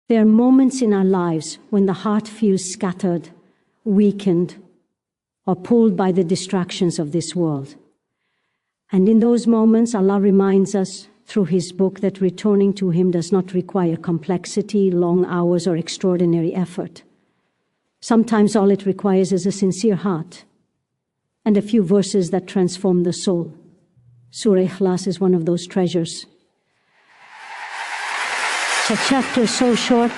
There are moments in our lives when the heart feels scattered, weakened, or pulled by the distractions of this world. And in those moments, Allah reminds us through His book that returning to Him does not require complexity, long hours, or extraordinary effort. Sometimes all it requires is a sincere heart and a few verses that transform the soul. Surah Ikhlaas is one of those treasures. It's a chapter so short,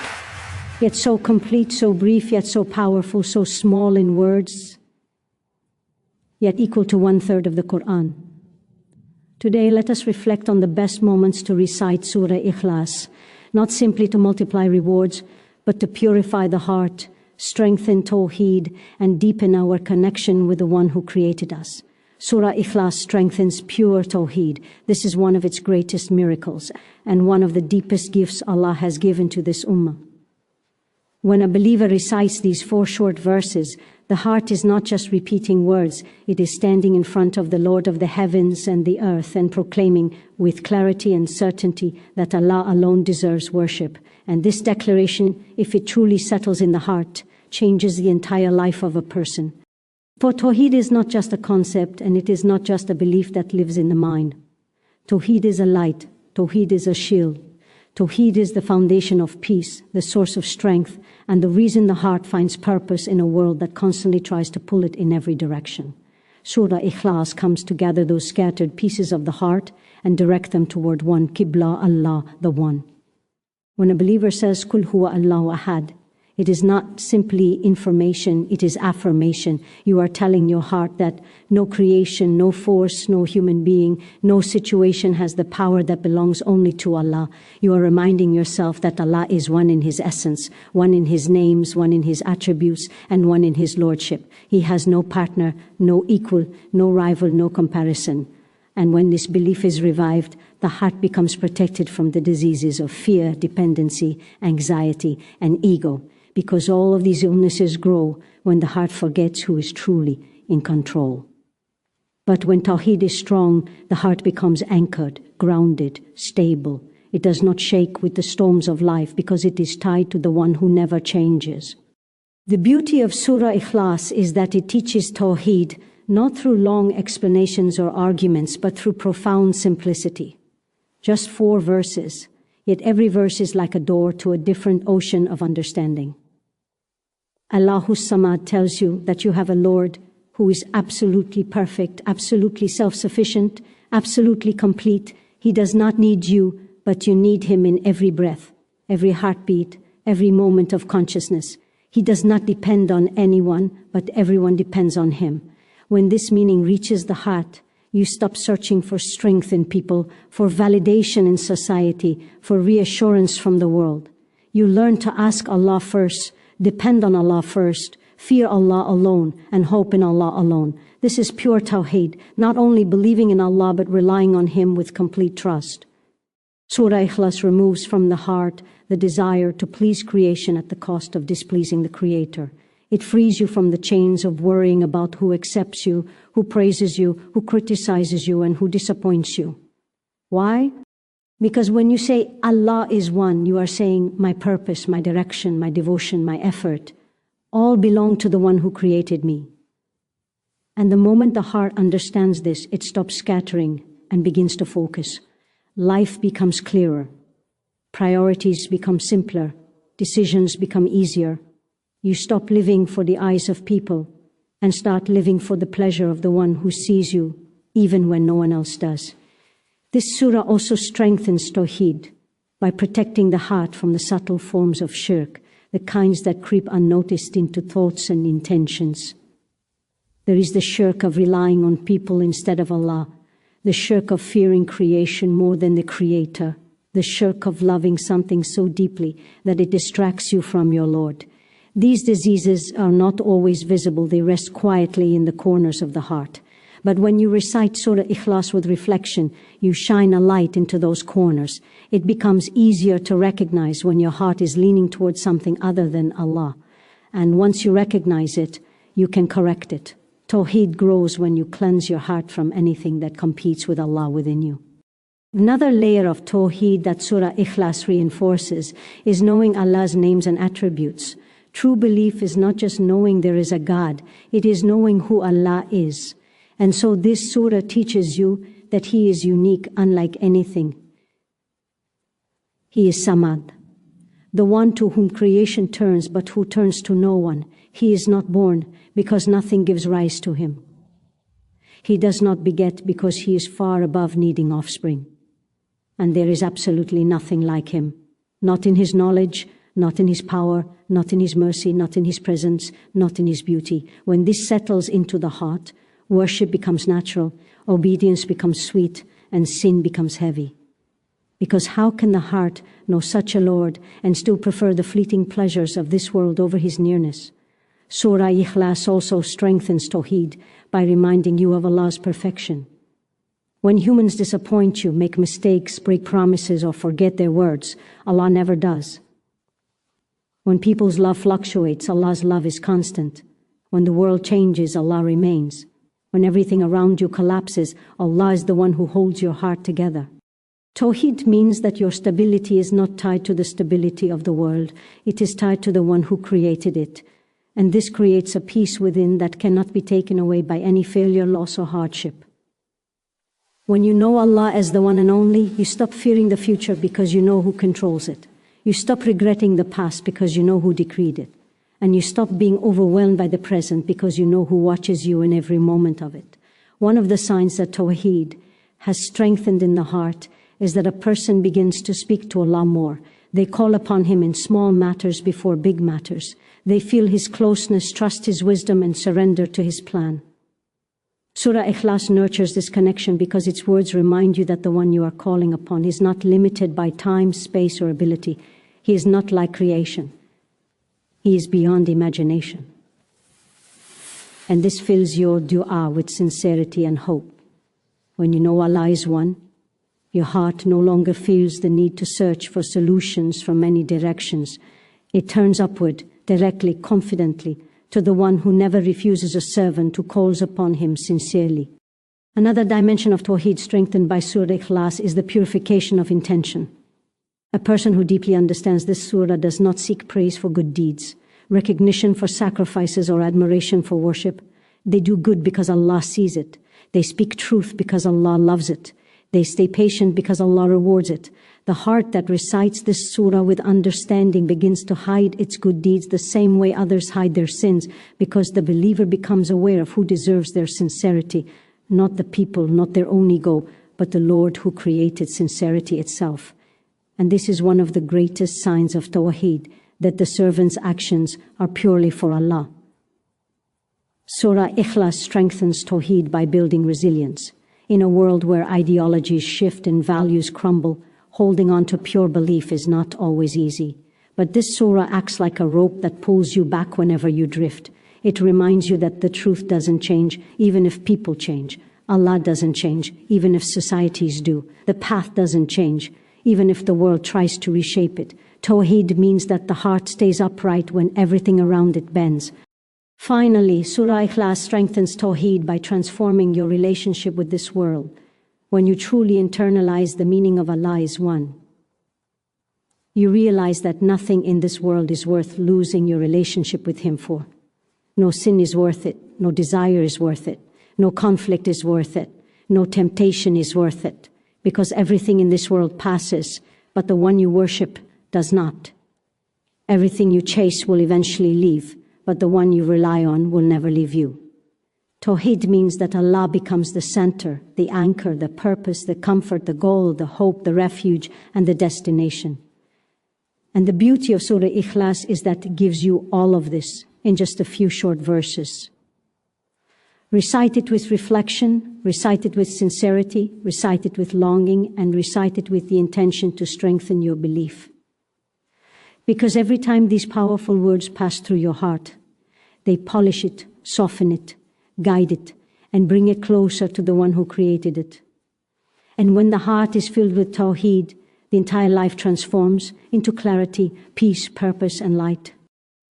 yet so complete, so brief, yet so powerful, so small in words, yet equal to 1/3 of the Quran. Today, let us reflect on the best moments to recite Surah Ikhlaas, not simply to multiply rewards, but to purify the heart, strengthen Tawheed, and deepen our connection with the One who created us. Surah Ikhlaas strengthens pure Tawheed. This is one of its greatest miracles and one of the deepest gifts Allah has given to this ummah. When a believer recites these 4 short verses, the heart is not just repeating words, it is standing in front of the Lord of the heavens and the earth and proclaiming with clarity and certainty that Allah alone deserves worship. And this declaration, if it truly settles in the heart, changes the entire life of a person. For Tawheed is not just a concept, and it is not just a belief that lives in the mind. Tawheed is a light, Tawheed is a shield. Tawheed is the foundation of peace, the source of strength, and the reason the heart finds purpose in a world that constantly tries to pull it in every direction. Surah Ikhlaas comes to gather those scattered pieces of the heart and direct them toward one Qibla, Allah, the One. When a believer says, Kul huwa Allahu ahad, it is not simply information, it is affirmation. You are telling your heart that no creation, no force, no human being, no situation has the power that belongs only to Allah. You are reminding yourself that Allah is one in His essence, one in His names, one in His attributes, and one in His lordship. He has no partner, no equal, no rival, no comparison. And when this belief is revived, the heart becomes protected from the diseases of fear, dependency, anxiety, and ego. Because all of these illnesses grow when the heart forgets who is truly in control. But when Tawheed is strong, the heart becomes anchored, grounded, stable. It does not shake with the storms of life because it is tied to the One who never changes. The beauty of Surah Ikhlaas is that it teaches Tawheed not through long explanations or arguments, but through profound simplicity. Just 4 verses, yet every verse is like a door to a different ocean of understanding. Allahus Samad tells you that you have a Lord who is absolutely perfect, absolutely self-sufficient, absolutely complete. He does not need you, but you need Him in every breath, every heartbeat, every moment of consciousness. He does not depend on anyone, but everyone depends on Him. When this meaning reaches the heart, you stop searching for strength in people, for validation in society, for reassurance from the world. You learn to ask Allah first, depend on Allah first, fear Allah alone, and hope in Allah alone. This is pure Tawheed, not only believing in Allah but relying on Him with complete trust. Surah Ikhlaas removes from the heart the desire to please creation at the cost of displeasing the Creator. It frees you from the chains of worrying about who accepts you, who praises you, who criticizes you, and who disappoints you. Why? Because when you say Allah is one, you are saying my purpose, my direction, my devotion, my effort, all belong to the One who created me. And the moment the heart understands this, it stops scattering and begins to focus. Life becomes clearer. Priorities become simpler. Decisions become easier. You stop living for the eyes of people and start living for the pleasure of the One who sees you, even when no one else does. This surah also strengthens Tawheed by protecting the heart from the subtle forms of shirk, the kinds that creep unnoticed into thoughts and intentions. There is the shirk of relying on people instead of Allah, the shirk of fearing creation more than the Creator, the shirk of loving something so deeply that it distracts you from your Lord. These diseases are not always visible, they rest quietly in the corners of the heart. But when you recite Surah Ikhlaas with reflection, you shine a light into those corners. It becomes easier to recognize when your heart is leaning towards something other than Allah. And once you recognize it, you can correct it. Tawheed grows when you cleanse your heart from anything that competes with Allah within you. Another layer of Tawheed that Surah Ikhlaas reinforces is knowing Allah's names and attributes. True belief is not just knowing there is a God, it is knowing who Allah is. And so this surah teaches you that He is unique, unlike anything. He is Samad, the one to whom creation turns, but who turns to no one. He is not born, because nothing gives rise to Him. He does not beget, because He is far above needing offspring. And there is absolutely nothing like Him, not in His knowledge, not in His power, not in His mercy, not in His presence, not in His beauty. When this settles into the heart, worship becomes natural, obedience becomes sweet, and sin becomes heavy. Because how can the heart know such a Lord and still prefer the fleeting pleasures of this world over His nearness? Surah Ikhlaas also strengthens Tawheed by reminding you of Allah's perfection. When humans disappoint you, make mistakes, break promises, or forget their words, Allah never does. When people's love fluctuates, Allah's love is constant. When the world changes, Allah remains. When everything around you collapses, Allah is the one who holds your heart together. Tawheed means that your stability is not tied to the stability of the world. It is tied to the one who created it. And this creates a peace within that cannot be taken away by any failure, loss, or hardship. When you know Allah as the one and only, you stop fearing the future because you know who controls it. You stop regretting the past because you know who decreed it. And you stop being overwhelmed by the present because you know who watches you in every moment of it. One of the signs that Tawheed has strengthened in the heart is that a person begins to speak to Allah more. They call upon Him in small matters before big matters. They feel His closeness, trust His wisdom, and surrender to His plan. Surah Ikhlaas nurtures this connection because its words remind you that the one you are calling upon is not limited by time, space, or ability. He is not like creation. He is beyond imagination. And this fills your dua with sincerity and hope. When you know Allah is one, your heart no longer feels the need to search for solutions from many directions. It turns upward, directly, confidently, to the one who never refuses a servant who calls upon Him sincerely. Another dimension of Tawheed strengthened by Surah Ikhlaas is the purification of intention. A person who deeply understands this surah does not seek praise for good deeds, recognition for sacrifices, or admiration for worship. They do good because Allah sees it. They speak truth because Allah loves it. They stay patient because Allah rewards it. The heart that recites this surah with understanding begins to hide its good deeds the same way others hide their sins, because the believer becomes aware of who deserves their sincerity, not the people, not their own ego, but the Lord who created sincerity itself. And this is one of the greatest signs of Tawheed, that the servant's actions are purely for Allah. Surah Ikhlaas strengthens Tawheed by building resilience. In a world where ideologies shift and values crumble, holding on to pure belief is not always easy. But this surah acts like a rope that pulls you back whenever you drift. It reminds you that the truth doesn't change, even if people change. Allah doesn't change, even if societies do. The path doesn't change, even if the world tries to reshape it. Tawheed means that the heart stays upright when everything around it bends. Finally, Surah Ikhlaas strengthens Tawheed by transforming your relationship with this world. When you truly internalize the meaning of Allah is one, you realize that nothing in this world is worth losing your relationship with Him for. No sin is worth it. No desire is worth it. No conflict is worth it. No temptation is worth it. Because everything in this world passes, but the one you worship does not. Everything you chase will eventually leave, but the one you rely on will never leave you. Tawheed means that Allah becomes the center, the anchor, the purpose, the comfort, the goal, the hope, the refuge, and the destination. And the beauty of Surah Ikhlaas is that it gives you all of this in just a few short verses. Recite it with reflection, recite it with sincerity, recite it with longing, and recite it with the intention to strengthen your belief. Because every time these powerful words pass through your heart, they polish it, soften it, guide it, and bring it closer to the one who created it. And when the heart is filled with Tawheed, the entire life transforms into clarity, peace, purpose, and light.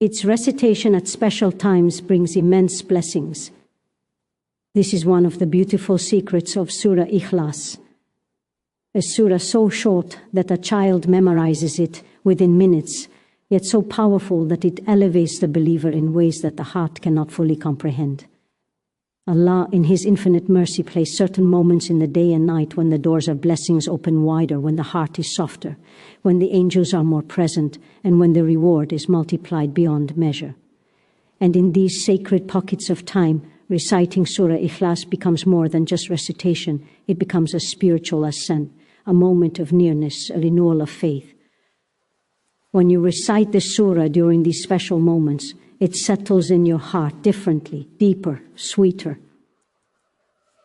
Its recitation at special times brings immense blessings. This is one of the beautiful secrets of Surah Ikhlaas. A surah so short that a child memorizes it within minutes, yet so powerful that it elevates the believer in ways that the heart cannot fully comprehend. Allah, in His infinite mercy, placed certain moments in the day and night when the doors of blessings open wider, when the heart is softer, when the angels are more present, and when the reward is multiplied beyond measure. And in these sacred pockets of time, reciting Surah Ikhlaas becomes more than just recitation. It becomes a spiritual ascent, a moment of nearness, a renewal of faith. When you recite the surah during these special moments, it settles in your heart differently, deeper, sweeter.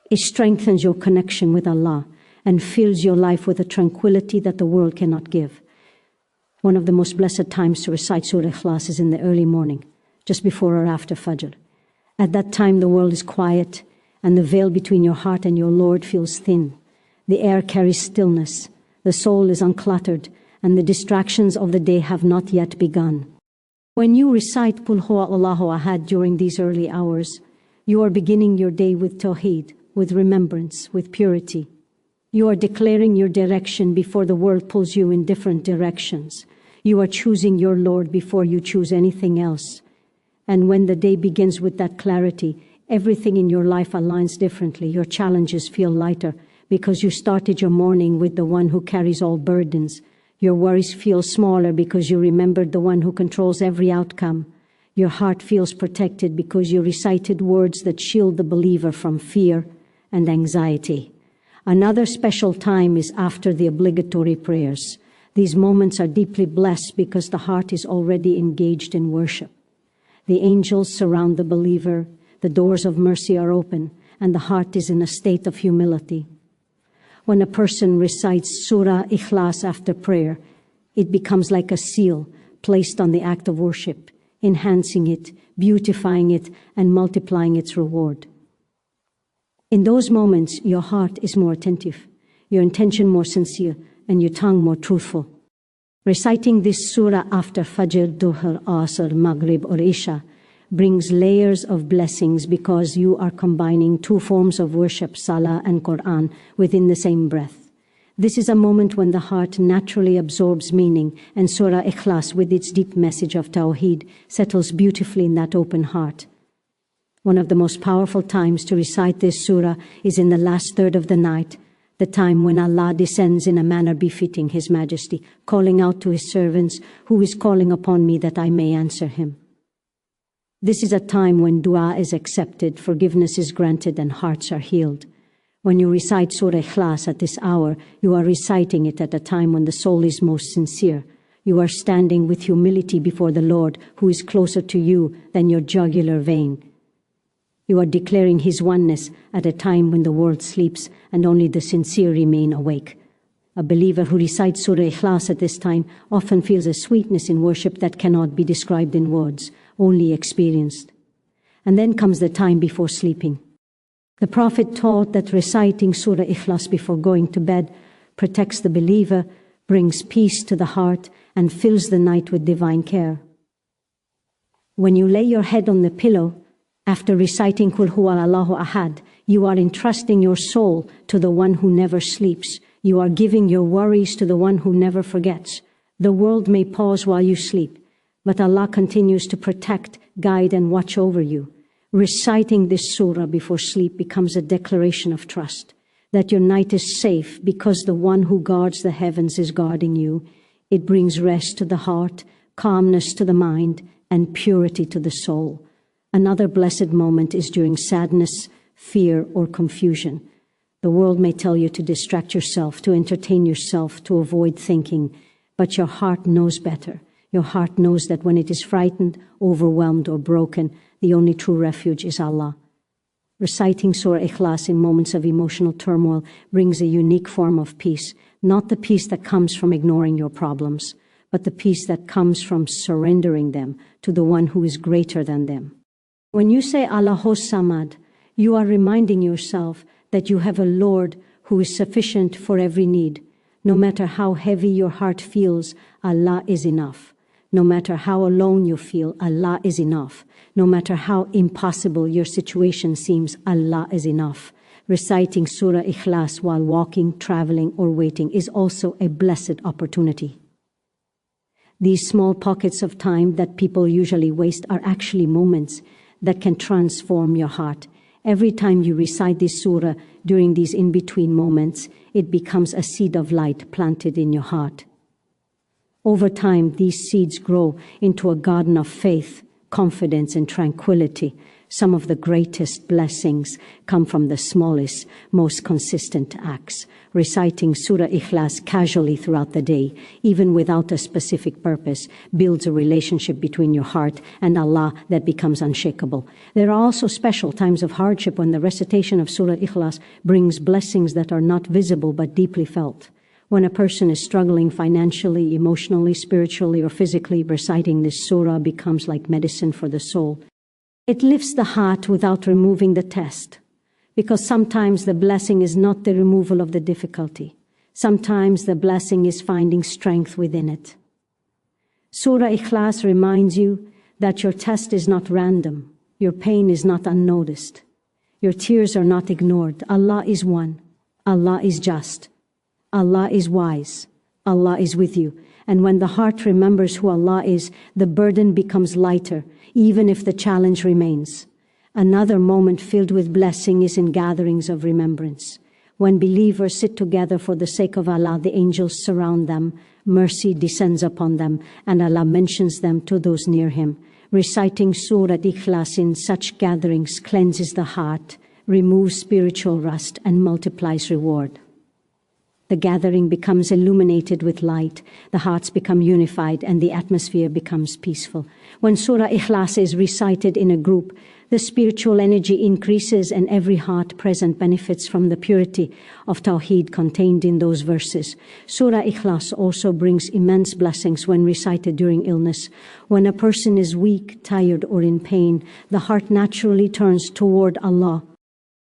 It strengthens your connection with Allah and fills your life with a tranquility that the world cannot give. One of the most blessed times to recite Surah Ikhlaas is in the early morning, just before or after Fajr. At that time, the world is quiet, and the veil between your heart and your Lord feels thin. The air carries stillness, the soul is uncluttered, and the distractions of the day have not yet begun. When you recite Qul Huwa Allahu Ahad during these early hours, you are beginning your day with Tawheed, with remembrance, with purity. You are declaring your direction before the world pulls you in different directions. You are choosing your Lord before you choose anything else. And when the day begins with that clarity, everything in your life aligns differently. Your challenges feel lighter because you started your morning with the one who carries all burdens. Your worries feel smaller because you remembered the one who controls every outcome. Your heart feels protected because you recited words that shield the believer from fear and anxiety. Another special time is after the obligatory prayers. These moments are deeply blessed because the heart is already engaged in worship. The angels surround the believer, the doors of mercy are open, and the heart is in a state of humility. When a person recites Surah Ikhlaas after prayer, it becomes like a seal placed on the act of worship, enhancing it, beautifying it, and multiplying its reward. In those moments, your heart is more attentive, your intention more sincere, and your tongue more truthful. Reciting this surah after Fajr, Dhuhr, Asr, Maghrib, or Isha brings layers of blessings because you are combining two forms of worship, Salah and Quran, within the same breath. This is a moment when the heart naturally absorbs meaning, and Surah Ikhlaas, with its deep message of Tawheed, settles beautifully in that open heart. One of the most powerful times to recite this surah is in the last third of the night, the time when Allah descends in a manner befitting His Majesty, calling out to His servants, "Who is calling upon me that I may answer him?" This is a time when dua is accepted, forgiveness is granted, and hearts are healed. When you recite Surah Ikhlaas at this hour, you are reciting it at a time when the soul is most sincere. You are standing with humility before the Lord, who is closer to you than your jugular vein. You are declaring His oneness at a time when the world sleeps and only the sincere remain awake. A believer who recites Surah Ikhlaas at this time often feels a sweetness in worship that cannot be described in words, only experienced. And then comes the time before sleeping. The Prophet taught that reciting Surah Ikhlaas before going to bed protects the believer, brings peace to the heart, and fills the night with divine care. When you lay your head on the pillow, after reciting Qul Huwa Allahu Ahad, you are entrusting your soul to the one who never sleeps. You are giving your worries to the one who never forgets. The world may pause while you sleep, but Allah continues to protect, guide, and watch over you. Reciting this surah before sleep becomes a declaration of trust, that your night is safe because the one who guards the heavens is guarding you. It brings rest to the heart, calmness to the mind, and purity to the soul. Another blessed moment is during sadness, fear, or confusion. The world may tell you to distract yourself, to entertain yourself, to avoid thinking, but your heart knows better. Your heart knows that when it is frightened, overwhelmed, or broken, the only true refuge is Allah. Reciting Surah Ikhlaas in moments of emotional turmoil brings a unique form of peace, not the peace that comes from ignoring your problems, but the peace that comes from surrendering them to the one who is greater than them. When you say Allahus Samad, you are reminding yourself that you have a Lord who is sufficient for every need. No matter how heavy your heart feels, Allah is enough. No matter how alone you feel, Allah is enough. No matter how impossible your situation seems, Allah is enough. Reciting Surah Ikhlaas while walking, traveling, or waiting is also a blessed opportunity. These small pockets of time that people usually waste are actually moments that can transform your heart. Every time you recite this surah during these in-between moments, it becomes a seed of light planted in your heart. Over time, these seeds grow into a garden of faith, confidence, and tranquility. Some of the greatest blessings come from the smallest, most consistent acts. Reciting Surah Ikhlaas casually throughout the day, even without a specific purpose, builds a relationship between your heart and Allah that becomes unshakable. There are also special times of hardship when the recitation of Surah Ikhlaas brings blessings that are not visible but deeply felt. When a person is struggling financially, emotionally, spiritually, or physically, reciting this surah becomes like medicine for the soul. It lifts the heart without removing the test, because sometimes the blessing is not the removal of the difficulty. Sometimes the blessing is finding strength within it. Surah Ikhlaas reminds you that your test is not random, your pain is not unnoticed, your tears are not ignored. Allah is one, Allah is just, Allah is wise, Allah is with you. And when the heart remembers who Allah is, the burden becomes lighter, even if the challenge remains. Another moment filled with blessing is in gatherings of remembrance. When believers sit together for the sake of Allah, the angels surround them, mercy descends upon them, and Allah mentions them to those near Him. Reciting Surah Ikhlaas in such gatherings cleanses the heart, removes spiritual rust, and multiplies reward. The gathering becomes illuminated with light, the hearts become unified, and the atmosphere becomes peaceful. When Surah Ikhlaas is recited in a group, the spiritual energy increases and every heart present benefits from the purity of Tawheed contained in those verses. Surah Ikhlaas also brings immense blessings when recited during illness. When a person is weak, tired, or in pain, the heart naturally turns toward Allah.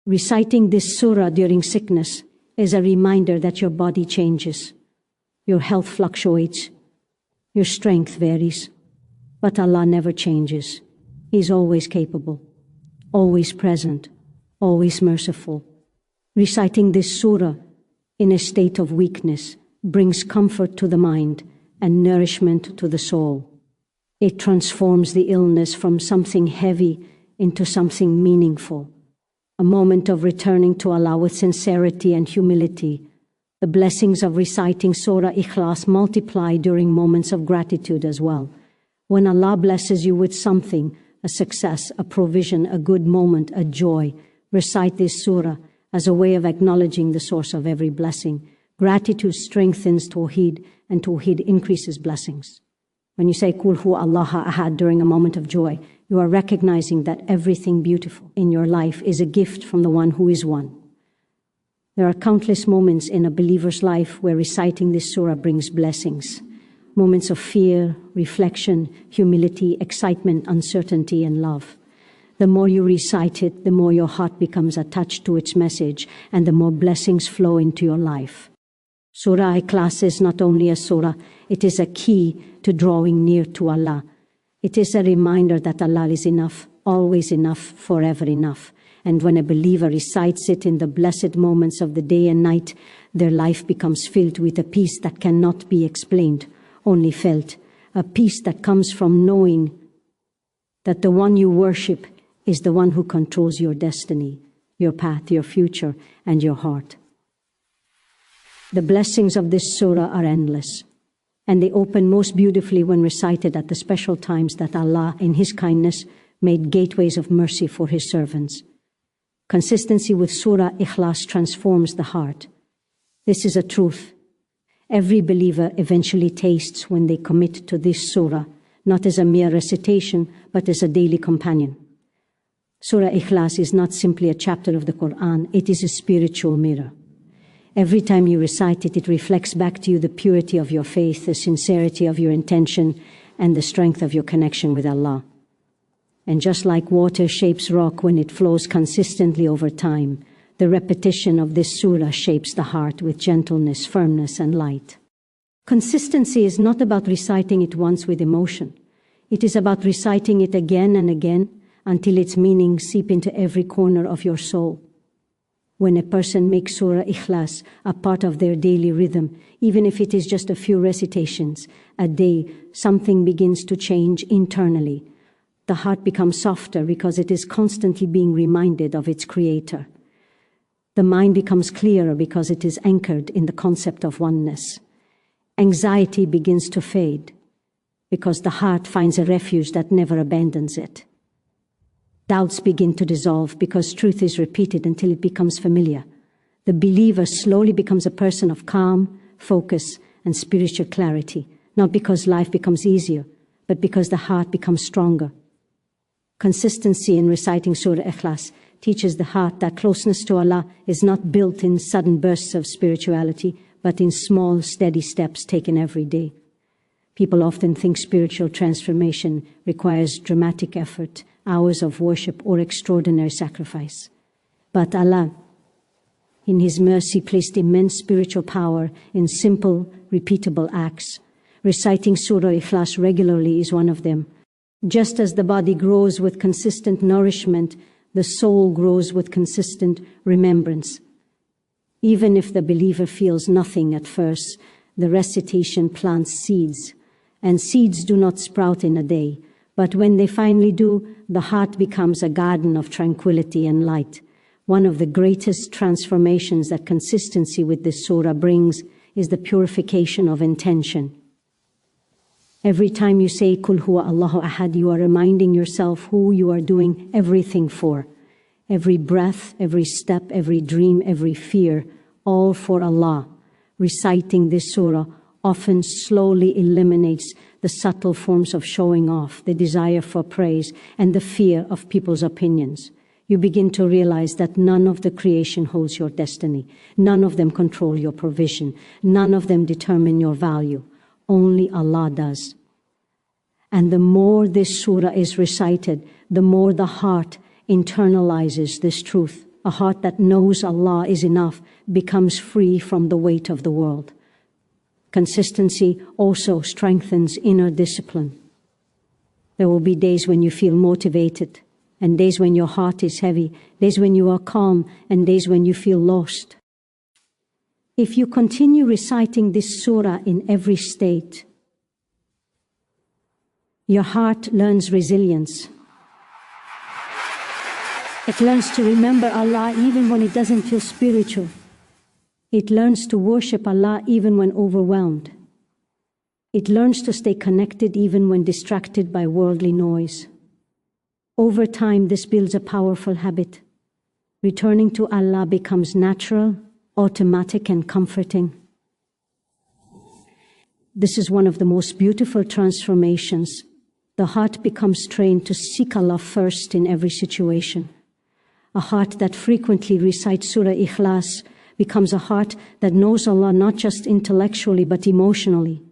Reciting this surah during sickness is a reminder that your body changes, your health fluctuates, your strength varies, but Allah never changes. He is always capable, always present, always merciful. Reciting this surah in a state of weakness brings comfort to the mind and nourishment to the soul. It transforms the illness from something heavy into something meaningful. A moment of returning to Allah with sincerity and humility. The blessings of reciting Surah Ikhlaas multiply during moments of gratitude as well. When Allah blesses you with something, a success, a provision, a good moment, a joy, recite this surah as a way of acknowledging the source of every blessing. Gratitude strengthens Tawheed, and Tawheed increases blessings. When you say Qul Hu Allah Ahad during a moment of joy, you are recognizing that everything beautiful in your life is a gift from the One who is one. There are countless moments in a believer's life where reciting this surah brings blessings. Moments of fear, reflection, humility, excitement, uncertainty, and love. The more you recite it, the more your heart becomes attached to its message, and the more blessings flow into your life. Surah Ikhlaas is not only a surah, it is a key to drawing near to Allah. It is a reminder that Allah is enough, always enough, forever enough. And when a believer recites it in the blessed moments of the day and night, their life becomes filled with a peace that cannot be explained, only felt. A peace that comes from knowing that the one you worship is the one who controls your destiny, your path, your future, and your heart. The blessings of this surah are endless, and they open most beautifully when recited at the special times that Allah, in His kindness, made gateways of mercy for His servants. Consistency with Surah Ikhlaas transforms the heart. This is a truth every believer eventually tastes when they commit to this surah, not as a mere recitation, but as a daily companion. Surah Ikhlaas is not simply a chapter of the Quran, it is a spiritual mirror. Every time you recite it, it reflects back to you the purity of your faith, the sincerity of your intention, and the strength of your connection with Allah. And just like water shapes rock when it flows consistently over time, the repetition of this surah shapes the heart with gentleness, firmness, and light. Consistency is not about reciting it once with emotion. It is about reciting it again and again until its meaning seep into every corner of your soul. When a person makes Surah Ikhlaas a part of their daily rhythm, even if it is just a few recitations a day, something begins to change internally. The heart becomes softer because it is constantly being reminded of its creator. The mind becomes clearer because it is anchored in the concept of oneness. Anxiety begins to fade because the heart finds a refuge that never abandons it. Doubts begin to dissolve because truth is repeated until it becomes familiar. The believer slowly becomes a person of calm, focus, and spiritual clarity, not because life becomes easier, but because the heart becomes stronger. Consistency in reciting Surah Ikhlaas teaches the heart that closeness to Allah is not built in sudden bursts of spirituality, but in small, steady steps taken every day. People often think spiritual transformation requires dramatic effort, hours of worship, or extraordinary sacrifice. But Allah, in His mercy, placed immense spiritual power in simple, repeatable acts. Reciting Surah Ikhlaas regularly is one of them. Just as the body grows with consistent nourishment, the soul grows with consistent remembrance. Even if the believer feels nothing at first, the recitation plants seeds, and seeds do not sprout in a day. But when they finally do, the heart becomes a garden of tranquility and light. One of the greatest transformations that consistency with this surah brings is the purification of intention. Every time you say Kul Huwa Allahu Ahad, you are reminding yourself who you are doing everything for. Every breath, every step, every dream, every fear, all for Allah. Reciting this surah often slowly eliminates the subtle forms of showing off, the desire for praise, and the fear of people's opinions. You begin to realize that none of the creation holds your destiny. None of them control your provision. None of them determine your value. Only Allah does. And the more this surah is recited, the more the heart internalizes this truth. A heart that knows Allah is enough becomes free from the weight of the world. Consistency also strengthens inner discipline. There will be days when you feel motivated, and days when your heart is heavy, days when you are calm, and days when you feel lost. If you continue reciting this surah in every state, your heart learns resilience. It learns to remember Allah even when it doesn't feel spiritual. It learns to worship Allah even when overwhelmed. It learns to stay connected even when distracted by worldly noise. Over time, this builds a powerful habit. Returning to Allah becomes natural, automatic, and comforting. This is one of the most beautiful transformations. The heart becomes trained to seek Allah first in every situation. A heart that frequently recites Surah Ikhlaas becomes a heart that knows Allah not just intellectually but emotionally.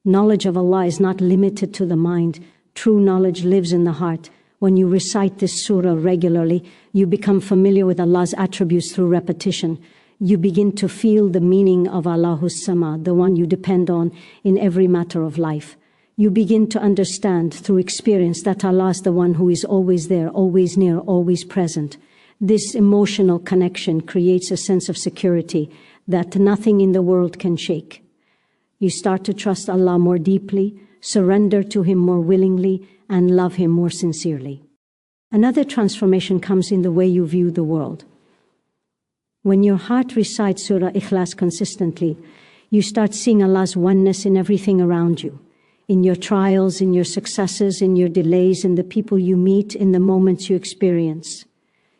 Knowledge of Allah is not limited to the mind. True knowledge lives in the heart. When you recite this surah regularly, you become familiar with Allah's attributes through repetition. You begin to feel the meaning of Allahus Samad, the one you depend on in every matter of life. You begin to understand through experience that Allah is the one who is always there, always near, always present. This emotional connection creates a sense of security that nothing in the world can shake. You start to trust Allah more deeply, surrender to Him more willingly, and love Him more sincerely. Another transformation comes in the way you view the world. When your heart recites Surah Ikhlaas consistently, you start seeing Allah's oneness in everything around you. In your trials, in your successes, in your delays, in the people you meet, in the moments you experience.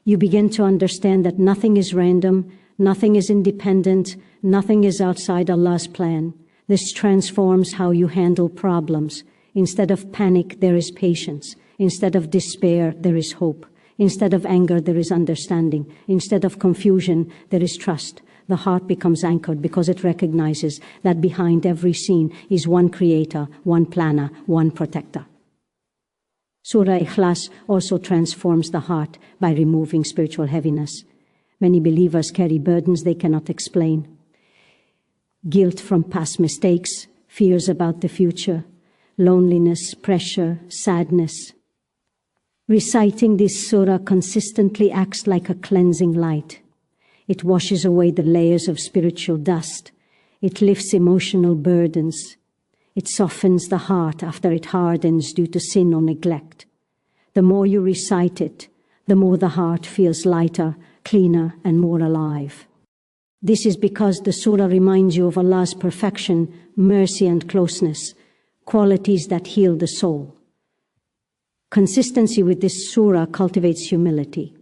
You begin to understand that nothing is random, nothing is independent, nothing is outside Allah's plan. This transforms how you handle problems. Instead of panic, there is patience. Instead of despair, there is hope. Instead of anger, there is understanding. Instead of confusion, there is trust. The heart becomes anchored because it recognizes that behind every scene is one creator, one planner, one protector. Surah Ikhlaas also transforms the heart by removing spiritual heaviness. Many believers carry burdens they cannot explain. Guilt from past mistakes, fears about the future, loneliness, pressure, sadness. Reciting this surah consistently acts like a cleansing light. It washes away the layers of spiritual dust. It lifts emotional burdens. It softens the heart after it hardens due to sin or neglect. The more you recite it, the more the heart feels lighter, cleaner, and more alive. This is because the surah reminds you of Allah's perfection, mercy, and closeness, qualities that heal the soul. Consistency with this surah cultivates humility.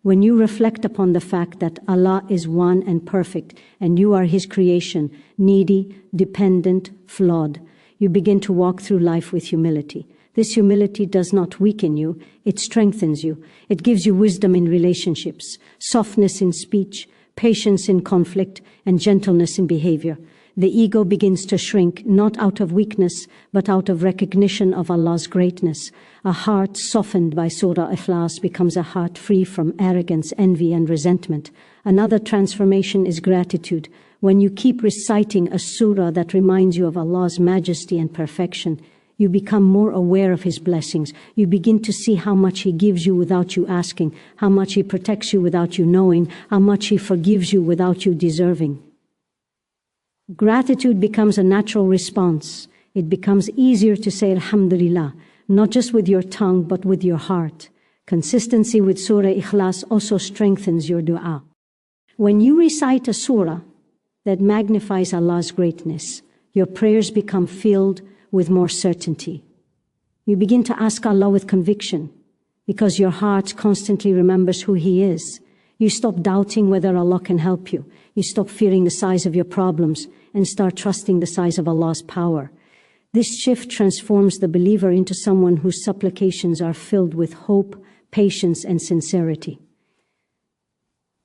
When you reflect upon the fact that Allah is one and perfect, and you are His creation, needy, dependent, flawed, you begin to walk through life with humility. This humility does not weaken you, it strengthens you. It gives you wisdom in relationships, softness in speech, patience in conflict, and gentleness in behavior. The ego begins to shrink, not out of weakness, but out of recognition of Allah's greatness. A heart softened by Surah Ikhlaas becomes a heart free from arrogance, envy, and resentment. Another transformation is gratitude. When you keep reciting a surah that reminds you of Allah's majesty and perfection, you become more aware of His blessings. You begin to see how much He gives you without you asking, how much He protects you without you knowing, how much He forgives you without you deserving. Gratitude becomes a natural response. It becomes easier to say Alhamdulillah, not just with your tongue, but with your heart. Consistency with Surah Ikhlaas also strengthens your dua. When you recite a surah that magnifies Allah's greatness, your prayers become filled with more certainty. You begin to ask Allah with conviction because your heart constantly remembers who He is. You stop doubting whether Allah can help you. You stop fearing the size of your problems and start trusting the size of Allah's power. This shift transforms the believer into someone whose supplications are filled with hope, patience, and sincerity.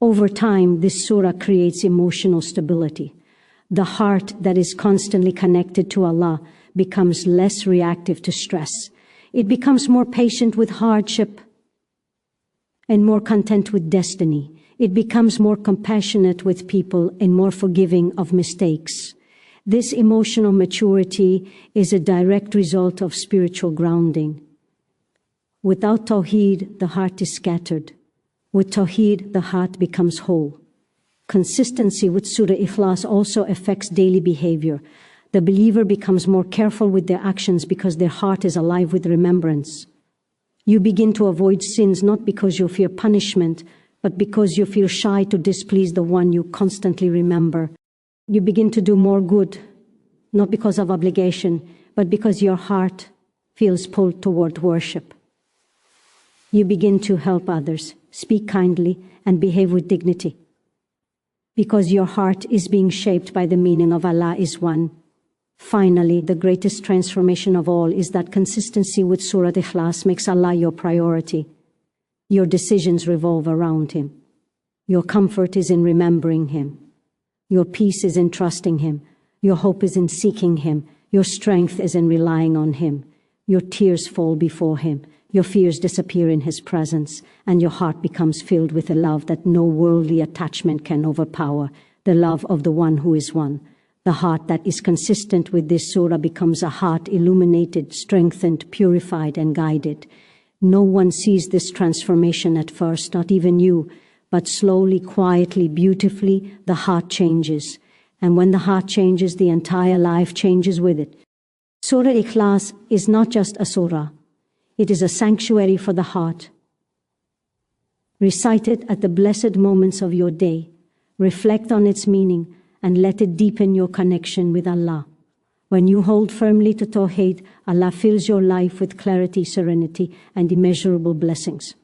Over time, this surah creates emotional stability. The heart that is constantly connected to Allah becomes less reactive to stress. It becomes more patient with hardship and more content with destiny. It becomes more compassionate with people and more forgiving of mistakes. This emotional maturity is a direct result of spiritual grounding. Without Tawheed, the heart is scattered. With Tawheed, the heart becomes whole. Consistency with Surah Ikhlaas also affects daily behavior. The believer becomes more careful with their actions because their heart is alive with remembrance. You begin to avoid sins not because you fear punishment, but because you feel shy to displease the one you constantly remember. You begin to do more good, not because of obligation, but because your heart feels pulled toward worship. You begin to help others, speak kindly, and behave with dignity, because your heart is being shaped by the meaning of Allah is one. Finally, the greatest transformation of all is that consistency with Surah Ikhlaas makes Allah your priority. Your decisions revolve around Him. Your comfort is in remembering Him. Your peace is in trusting Him. Your hope is in seeking Him. Your strength is in relying on Him. Your tears fall before Him. Your fears disappear in His presence, and your heart becomes filled with a love that no worldly attachment can overpower, the love of the One who is one. The heart that is consistent with this surah becomes a heart illuminated, strengthened, purified, and guided. No one sees this transformation at first, not even you, but slowly, quietly, beautifully, the heart changes. And when the heart changes, the entire life changes with it. Surah Ikhlaas is not just a surah. It is a sanctuary for the heart. Recite it at the blessed moments of your day. Reflect on its meaning and let it deepen your connection with Allah. When you hold firmly to Tawheed, Allah fills your life with clarity, serenity, and immeasurable blessings.